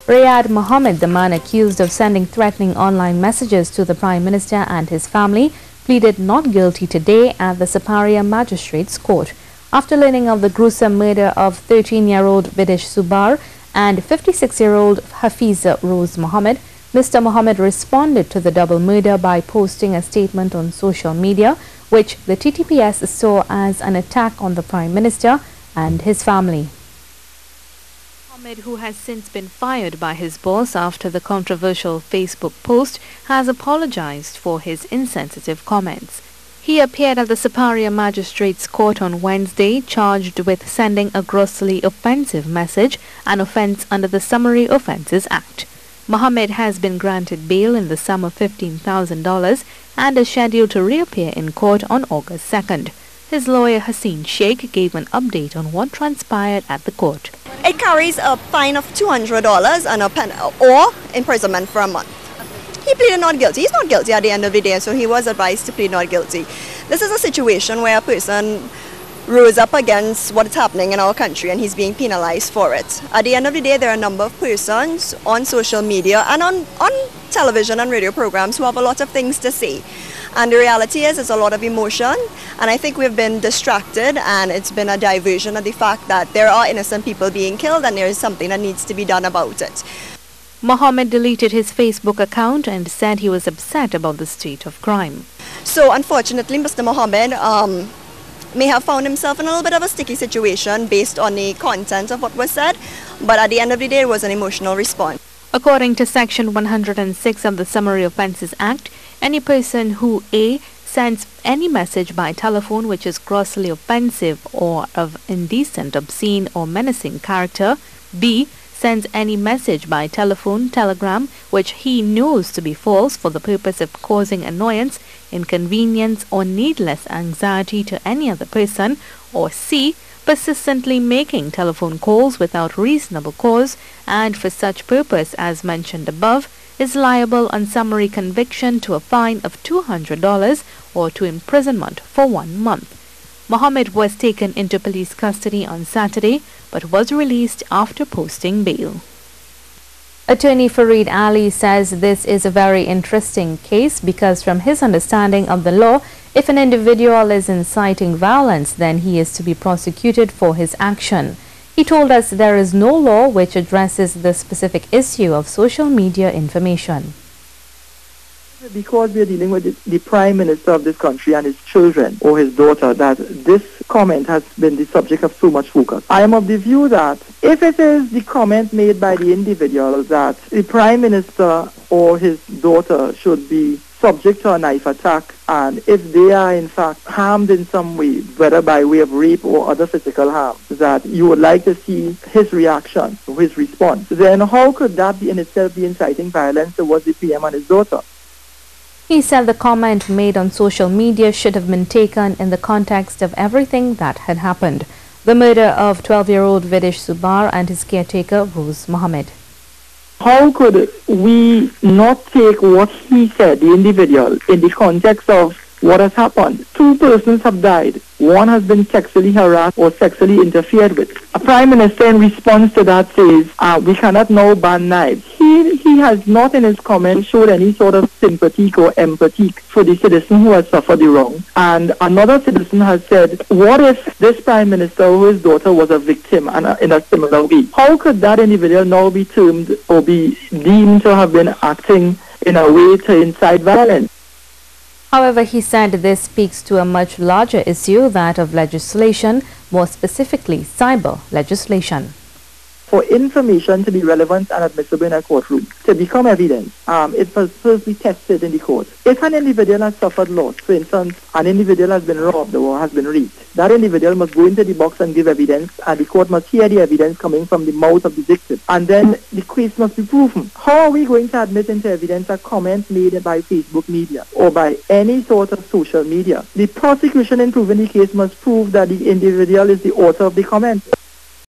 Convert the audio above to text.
Rayad Mohammed, the man accused of sending threatening online messages to the Prime Minister and his family, pleaded not guilty today at the Siparia Magistrate's Court. After learning of the gruesome murder of 13-year-old Vidish Subar and 56-year-old Hafiza Rose Mohammed, Mr. Mohammed responded to the double murder by posting a statement on social media, which the TTPS saw as an attack on the Prime Minister and his family. Mohammed, who has since been fired by his boss after the controversial Facebook post, has apologized for his insensitive comments. He appeared at the Siparia Magistrate's Court on Wednesday, charged with sending a grossly offensive message, an offence under the Summary Offences Act. Mohammed has been granted bail in the sum of $15,000 and is scheduled to reappear in court on August 2nd. His lawyer Haseen Sheikh gave an update on what transpired at the court. It carries a fine of $200 and or imprisonment for a month. He pleaded not guilty. He's not guilty at the end of the day, so he was advised to plead not guilty. This is a situation where a person rose up against what is happening in our country and he's being penalized for it. At the end of the day, there are a number of persons on social media and on television and radio programs who have a lot of things to say. And the reality is, it's a lot of emotion, and I think we've been distracted, and it's been a diversion of the fact that there are innocent people being killed and there is something that needs to be done about it. Mohammed deleted his Facebook account and said he was upset about the state of crime. So unfortunately, Mr. Mohammed may have found himself in a little bit of a sticky situation based on the content of what was said, but at the end of the day, it was an emotional response. According to Section 106 of the Summary Offences Act, any person who A. sends any message by telephone which is grossly offensive or of indecent, obscene or menacing character, B. sends any message by telephone, telegram, which he knows to be false for the purpose of causing annoyance, inconvenience or needless anxiety to any other person, or C. persistently making telephone calls without reasonable cause and for such purpose as mentioned above, is liable on summary conviction to a fine of $200 or to imprisonment for 1 month. Mohammed was taken into police custody on Saturday but was released after posting bail. Attorney Fareed Ali says this is a very interesting case because from his understanding of the law, if an individual is inciting violence, then he is to be prosecuted for his action. He told us there is no law which addresses the specific issue of social media information. Because we are dealing with the Prime Minister of this country and his children or his daughter, that this comment has been the subject of so much focus. I am of the view that if it is the comment made by the individual that the Prime Minister or his daughter should be subject to a knife attack, and if they are in fact harmed in some way, whether by way of rape or other physical harm, that you would like to see his reaction or his response, then how could that in itself be inciting violence towards the PM and his daughter? He said the comment made on social media should have been taken in the context of everything that had happened. The murder of 12-year-old Vidish Subar and his caretaker Rose Mohammed. How could we not take what he said, the individual, in the context of what has happened? 2 persons have died. 1 has been sexually harassed or sexually interfered with. A Prime Minister in response to that says, we cannot now ban knives. He has not in his comments showed any sort of sympathy or empathy for the citizen who has suffered the wrong. And another citizen has said, what if this Prime Minister or his daughter was a victim and in a similar way? How could that individual now be termed or be deemed to have been acting in a way to incite violence? However, he said this speaks to a much larger issue, that of legislation, more specifically cyber legislation. For information to be relevant and admissible in a courtroom, to become evidence, it must first be tested in the court. If an individual has suffered loss, for instance, an individual has been robbed or has been raped, that individual must go into the box and give evidence, and the court must hear the evidence coming from the mouth of the victim. And then the case must be proven. How are we going to admit into evidence a comment made by Facebook media or by any sort of social media? The prosecution in proving the case must prove that the individual is the author of the comment.